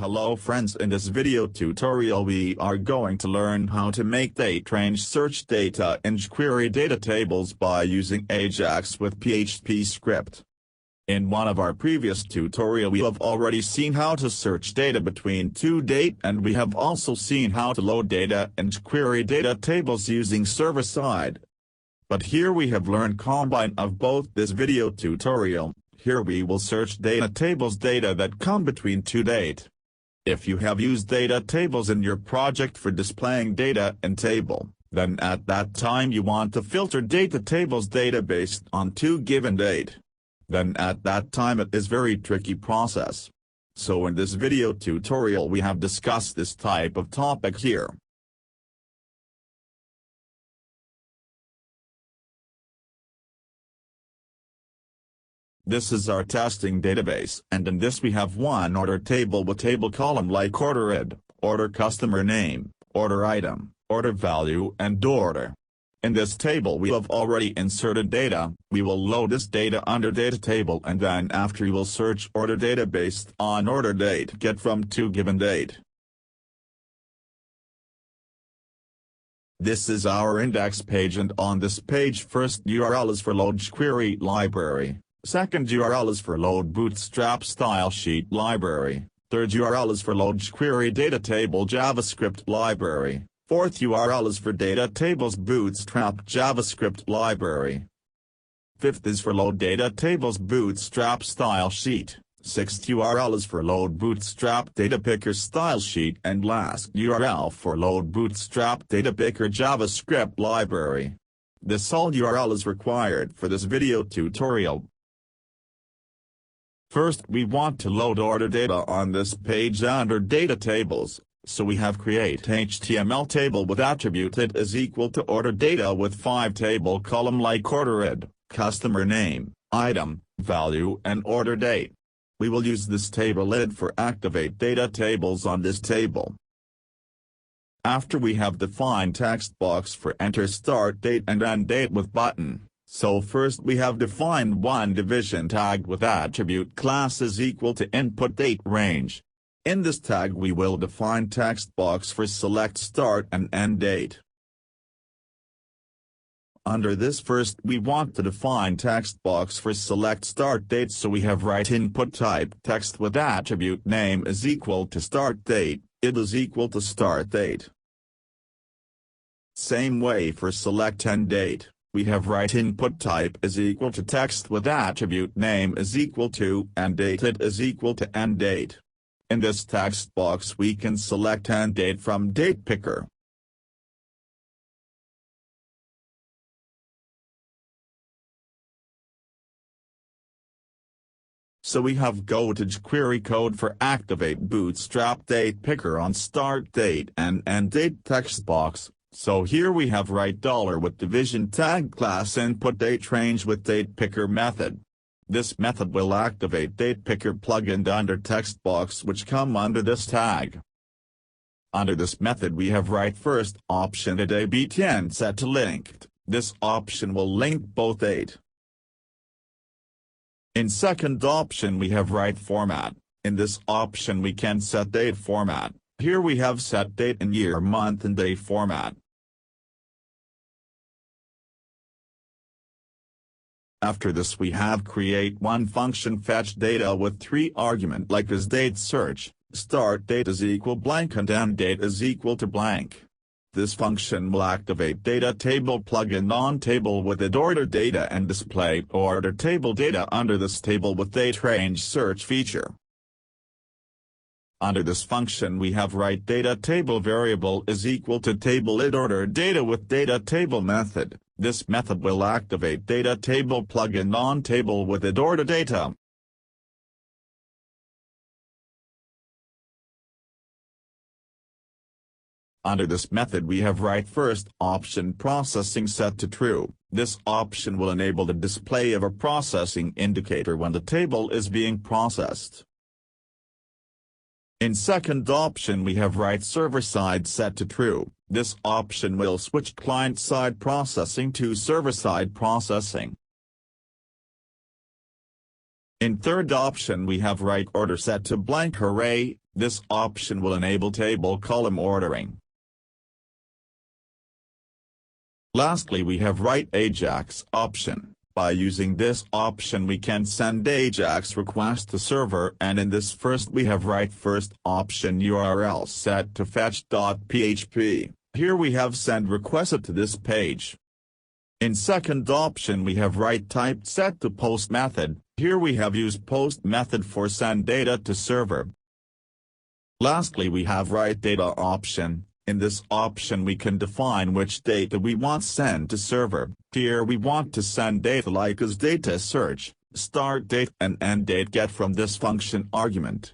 Hello friends, in this video tutorial we are going to learn how to make date range search data in jQuery data tables by using Ajax with PHP script. In one of our previous tutorial we have already seen how to search data between two date, and we have also seen how to load data in jQuery data tables using server-side. But here we have learned combine of both this video tutorial. Here we will search data tables data that come between two date. If you have used data tables in your project for displaying data in table, then at that time you want to filter data tables data based on two given date. Then at that time it is very tricky process. So in this video tutorial we have discussed this type of topic here. This is our testing database, and in this we have one order table with table column like order id, order customer name, order item, order value and order. In this table we have already inserted data. We will load this data under data table, and then after we will search order data based on order date get from two given date. This is our index page, and on this page first URL is for load jQuery library. Second URL is for load Bootstrap style sheet library. Third URL is for load jQuery data table JavaScript library. Fourth URL is for data tables Bootstrap JavaScript library. Fifth is for load data tables Bootstrap style sheet. Sixth URL is for load Bootstrap data picker style sheet, and last URL for load Bootstrap data picker JavaScript library. This all URL is required for this video tutorial. First we want to load order data on this page under data tables, so we have create HTML table with attribute id is equal to order data with 5 table column like order id, customer name, item, value and order date. We will use this table id for activate data tables on this table. After we have defined text box for enter start date and end date with button. So first we have defined one division tag with attribute class is equal to input date range. In this tag we will define text box for select start and end date. Under this first we want to define text box for select start date, so we have write input type text with attribute name is equal to start date, id is equal to start date. Same way for select end date. We have write input type is equal to text with attribute name is equal to end date id is equal to end date. In this text box we can select end date from date picker. So we have go to jQuery code for activate Bootstrap date picker on start date and end date text box. So here we have write dollar with division tag class input date range with date picker method. This method will activate date picker plugin under text box which come under this tag. Under this method we have write first option id abtn set to linked. This option will link both date. In second option we have write format. In this option we can set date format. Here we have set date in year month and day format. After this we have create one function fetch data with 3 argument like is date search, start date is equal blank and end date is equal to blank. This function will activate data table plugin on table with id order data and display order table data under this table with date range search feature. Under this function we have write data table variable is equal to table id order data with data table method. This method will activate data table plugin on table with id order data. Under this method we have write first option processing set to true. This option will enable the display of a processing indicator when the table is being processed. In second option we have write server-side set to true. This option will switch client-side processing to server-side processing. In third option we have write order set to blank array. This option will enable table column ordering. Lastly we have write AJAX option. By using this option we can send AJAX request to server, and in this first we have write first option URL set to fetch.php. Here we have send requested to this page. In second option we have write type set to post method. Here we have used post method for send data to server. Lastly we have write data option. In this option we can define which data we want send to server. Here we want to send data like as data search, start date and end date get from this function argument.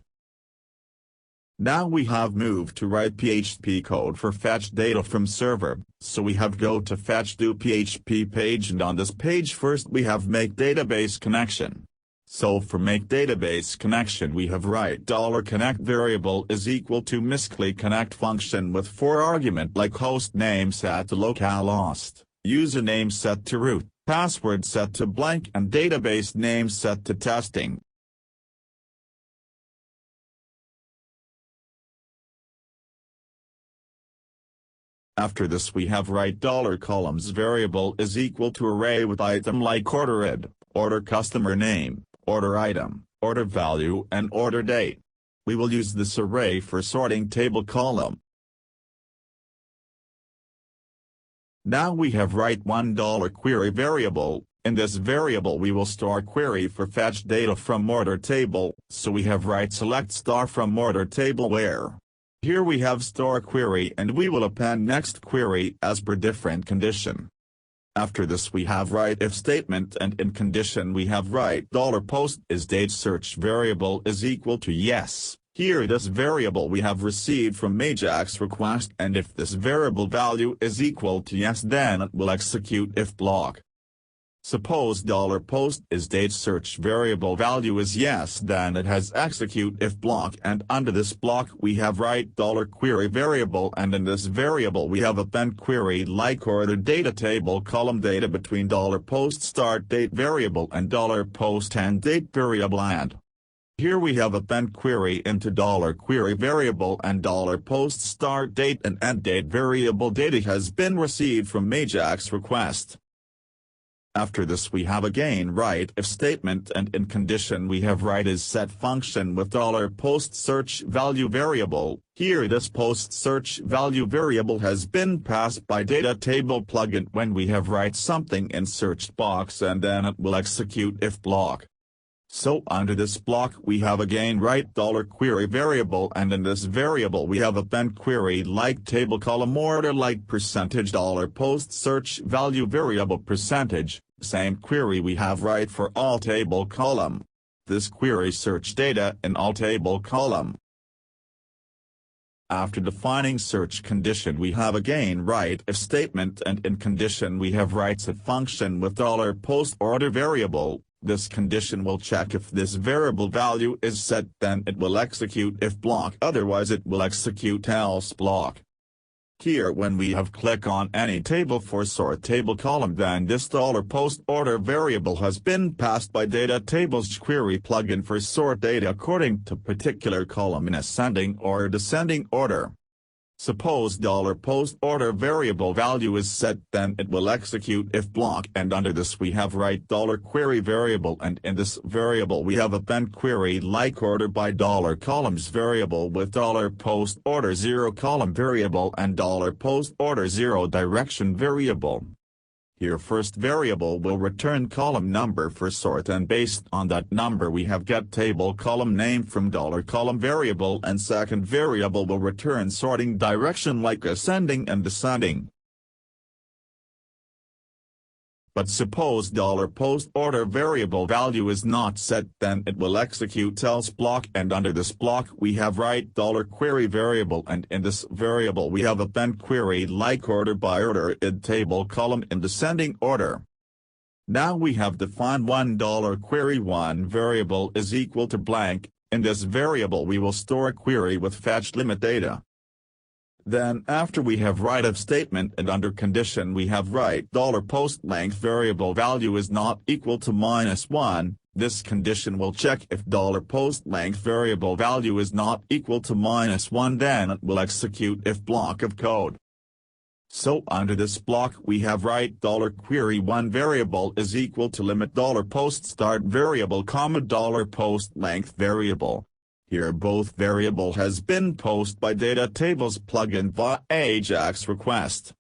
Now we have moved to write PHP code for fetch data from server, so we have go to fetch do PHP page, and on this page first we have make database connection. So for make database connection we have write $connect variable is equal to miscli connect function with 4 argument like host name set to localhost, username set to root, password set to blank and database name set to testing. After this we have write $columns variable is equal to array with item like order id, order customer name, order item, order value and order date. We will use this array for sorting table column. Now we have write $query variable. In this variable we will store query for fetch data from order table, so we have write select star from order table where. Here we have store query and we will append next query as per different condition. After this we have write if statement, and in condition we have write $post is date search variable is equal to yes. Here this variable we have received from AJAX request, and if this variable value is equal to yes then it will execute if block. Suppose $post is date search variable value is yes, then it has execute if block, and under this block we have write $query variable, and in this variable we have append query like order data table column data between $post start date variable and $post end date variable, and here we have append query into $query variable and $post start date and end date variable data has been received from AJAX request. After this we have again write if statement, and in condition we have write is set function with $post search value variable. Here this post search value variable has been passed by data table plugin when we have write something in search box, and then it will execute if block. So under this block we have again write $query variable, and in this variable we have append query like table column order like percentage $post search value variable percentage. Same query we have write for all table column. This query search data in all table column. After defining search condition we have again write if statement, and in condition we have write set function with $post order variable. This condition will check if this variable value is set, then it will execute if block, otherwise it will execute else block. Here when we have click on any table for sort table column, then this $post order variable has been passed by data tables query plugin for sort data according to particular column in ascending or descending order. Suppose $post order variable value is set, then it will execute if block, and under this we have write $query variable, and in this variable we have append query like order by $columns variable with $post order 0 column variable and $post order 0 direction variable. Here first variable will return column number for sort, and based on that number we have get table column name from $column variable, and second variable will return sorting direction like ascending and descending. But suppose $post order variable value is not set, then it will execute else block, and under this block we have write $query variable, and in this variable we have append query like order by order id table column in descending order. Now we have defined $query 1 variable is equal to blank. In this variable we will store a query with fetch limit data. Then after we have write if statement, and under condition we have write $post length variable value is not equal to -1, This condition will check if $post_length variable value is not equal to -1, then it will execute if block of code. So under this block we have write $query1 variable is equal to limit $post_start variable comma $post_length variable. Here both variable has been posted by data tables plugin via AJAX request.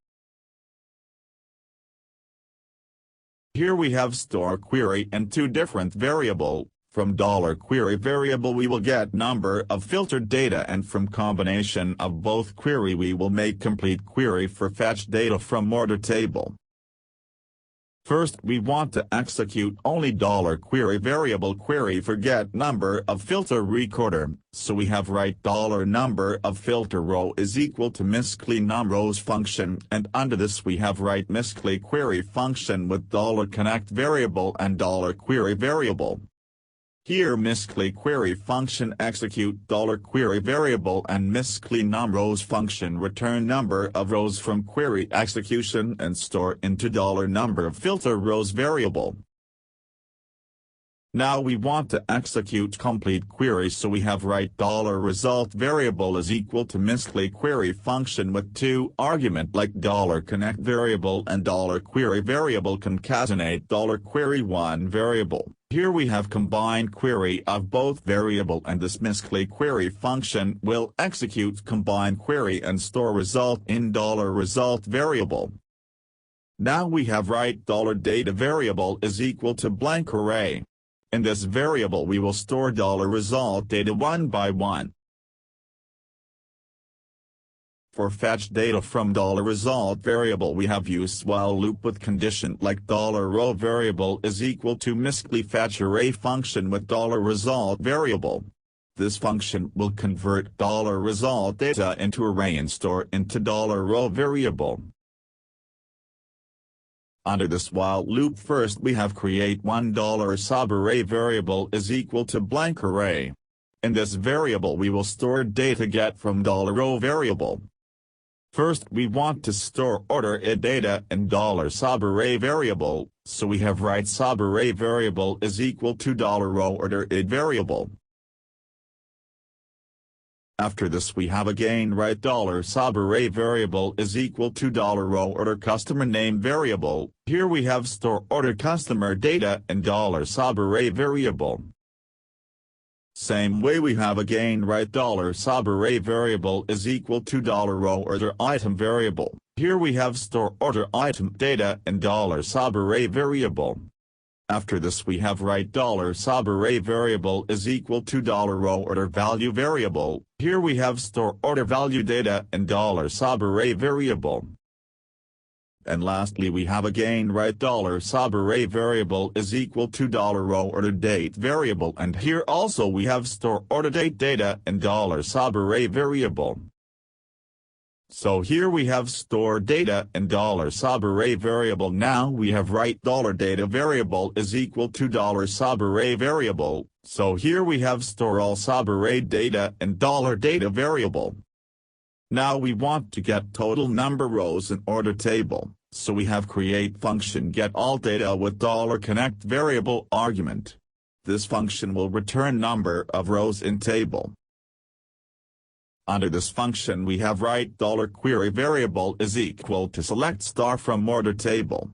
Here we have store query and two different variable. From $query variable we will get number of filtered data, and from combination of both query we will make complete query for fetch data from order table. First we want to execute only $query variable query for get number of filter recorder, so we have write $number of filter row is equal to miscli numRows function, and under this we have write miscli query function with $connect variable and $query variable. Here miscli query function execute $query variable and miscli numRows function return number of rows from query execution and store into $number of filter rows variable. Now we want to execute complete query, so we have write $result variable is equal to miscli query function with two argument like $connect variable and $query variable concatenate $query1 variable. Here we have combined query of both variable, and this miscli query function will execute combined query and store result in $result variable. Now we have write $data variable is equal to blank array. In this variable we will store $result data one by one. For fetch data from $result variable we have used while loop with condition like $row variable is equal to miscli fetch array function with $result variable. This function will convert $result data into array and store into $row variable. Under this while loop first we have create one $subarray variable is equal to blank array. In this variable we will store data get from $row variable. First we want to store order data in $subarray variable, so we have write subarray variable is equal to $row order variable. After this we have again write $subarray variable is equal to $row order customer name variable. Here we have store order customer data in $subarray variable. Same way we have again write $subarray variable is equal to $row order item variable. Here we have store order item data in $subarray variable. After this we have write $subarray variable is equal to $row order value variable. Here we have store order value data in $subarray variable. And lastly we have again write $subarray variable is equal to $row order date variable, and here also we have store order date data in $subarray variable. So here we have store data in $subarray variable. Now we have write $data variable is equal to $subarray variable, so here we have store all subarray data in $data variable. Now we want to get total number rows in order table, so we have create function get all data with $connect variable argument. This function will return number of rows in table. Under this function we have write $query variable is equal to select star from order table.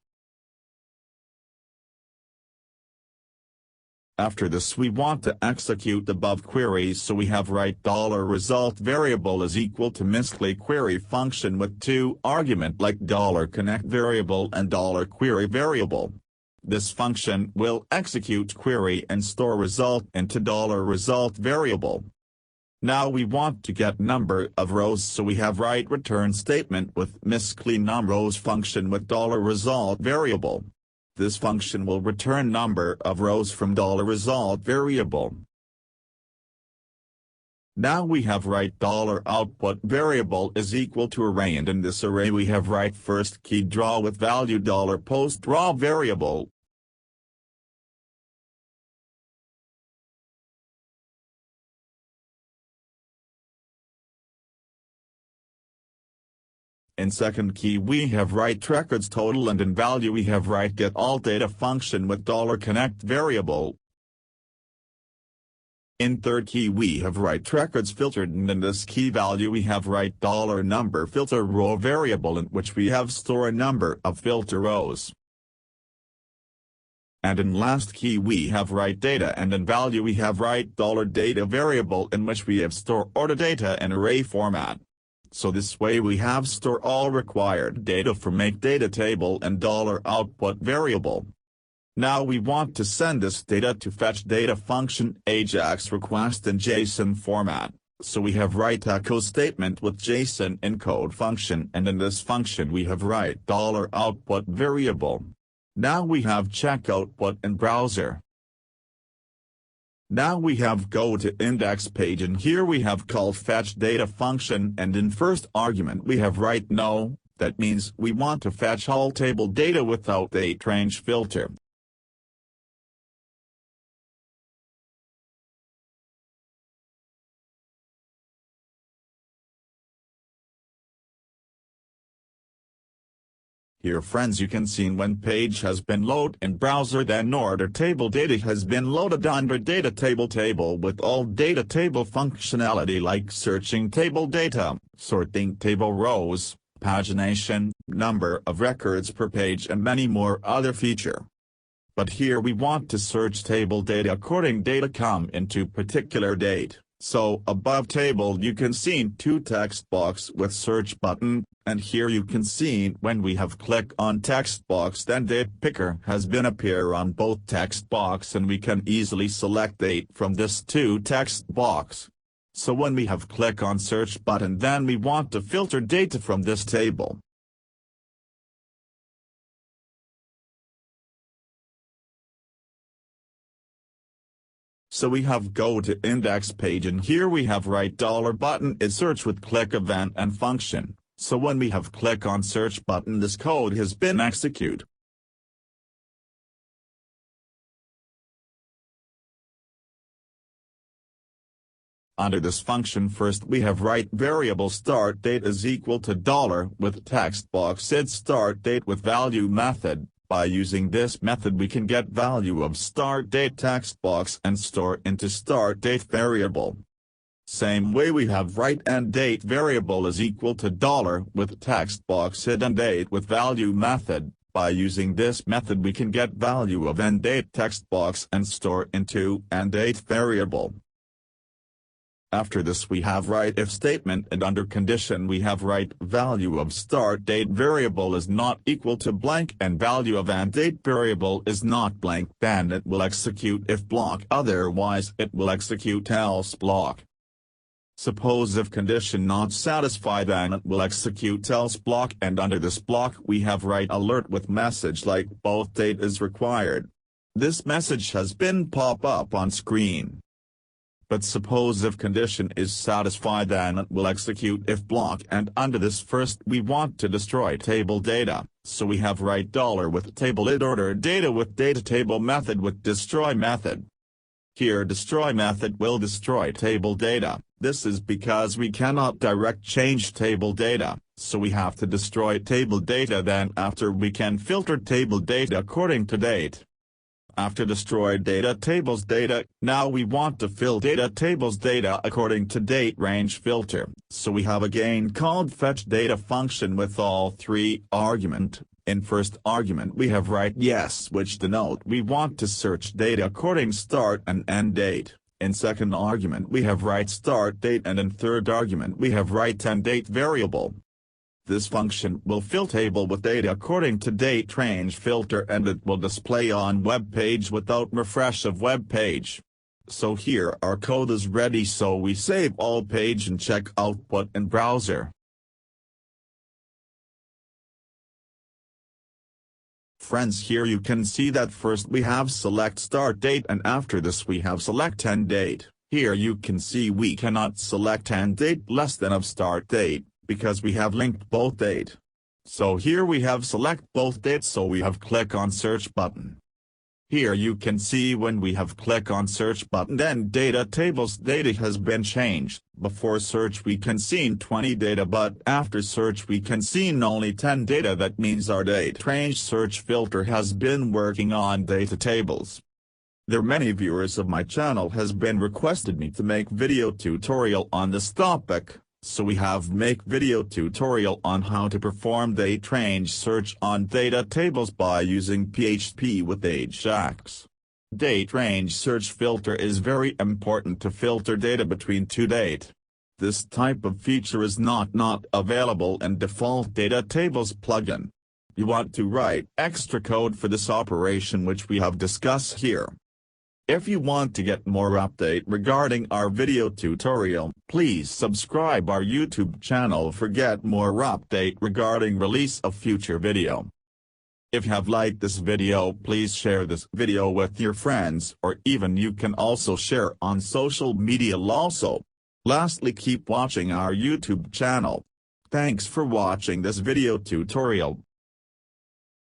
After this we want to execute above queries, so we have write $result variable is equal to miscli query function with two argument like $connect variable and $query variable. This function will execute query and store result into $result variable. Now we want to get number of rows, so we have write return statement with miscli numRows function with $result variable. This function will return number of rows from $result variable. Now we have write $output variable is equal to array, and in this array we have write first key draw with value $post_draw variable. In second key we have write records total, and in value we have write get all data function with $connect variable. In third key we have write records filtered, and in this key value we have write $number filter row variable in which we have store a number of filter rows. And in last key we have write data, and in value we have write $data variable in which we have store order data in array format. So this way we have store all required data for make data table and $output variable. Now we want to send this data to fetch data function AJAX request in JSON format, so we have write echo statement with JSON encode function, and in this function we have write $output variable. Now we have check output in browser. Now we have go to index page, and here we have call fetch data function, and in first argument we have write no, that means we want to fetch all table data without date range filter. Here friends you can see when page has been loaded in browser, then order table data has been loaded under data table with all data table functionality like searching table data, sorting table rows, pagination, number of records per page and many more other feature. But here we want to search table data according data come into particular date. So above table you can see two text box with search button, and here you can see when we have click on text box then date picker has been appear on both text box, and we can easily select date from this two text box. So when we have click on search button then we want to filter data from this table. So we have go to index page, and here we have write $button is search with click event and function. So when we have click on search button this code has been execute. Under this function first we have write variable start date is equal to with text box id start date with value method. By using this method we can get value of start date text box and store into start date variable. Same way we have write end date variable is equal to with text box id end date with value method. By using this method we can get value of end date text box and store into end date variable. After this we have write if statement, and under condition we have write value of start date variable is not equal to blank and value of end date variable is not blank, then it will execute if block, otherwise it will execute else block. Suppose if condition not satisfied then it will execute else block, and under this block we have write alert with message like both date is required. This message has been pop up on screen. But suppose if condition is satisfied then it will execute if block, and under this first we want to destroy table data, so we have write with table id order data with data table method with destroy method. Here destroy method will destroy table data. This is because we cannot direct change table data, so we have to destroy table data, then after we can filter table data according to date. After destroy data tables data, now we want to fill data tables data according to date range filter, so we have again called fetch data function with all three argument. In first argument we have write yes, which denote we want to search data according start and end date. In second argument we have write start date, and in third argument we have write end date variable. This function will fill table with data according to date range filter, and it will display on web page without refresh of web page. So here our code is ready, so we save all page and check output in browser. Friends, here you can see that first we have select start date, and after this we have select end date. Here you can see we cannot select end date less than of start date, because we have linked both date. So here we have select both dates, so we have click on search button. Here you can see when we have click on search button then data tables data has been changed. Before search we can see 20 data, but after search we can see only 10 data. That means our date range search filter has been working on data tables. There are many viewers of my channel has been requested me to make video tutorial on this topic, so we have make video tutorial on how to perform date range search on data tables by using PHP with Ajax. Date range search filter is very important to filter data between two date. This type of feature is not available in default data tables plugin. You want to write extra code for this operation which we have discussed here. If you want to get more update regarding our video tutorial, please subscribe our YouTube channel for get more update regarding release of future video. If you have liked this video, please share this video with your friends, or even you can also share on social media also. Lastly, keep watching our YouTube channel. Thanks for watching this video tutorial.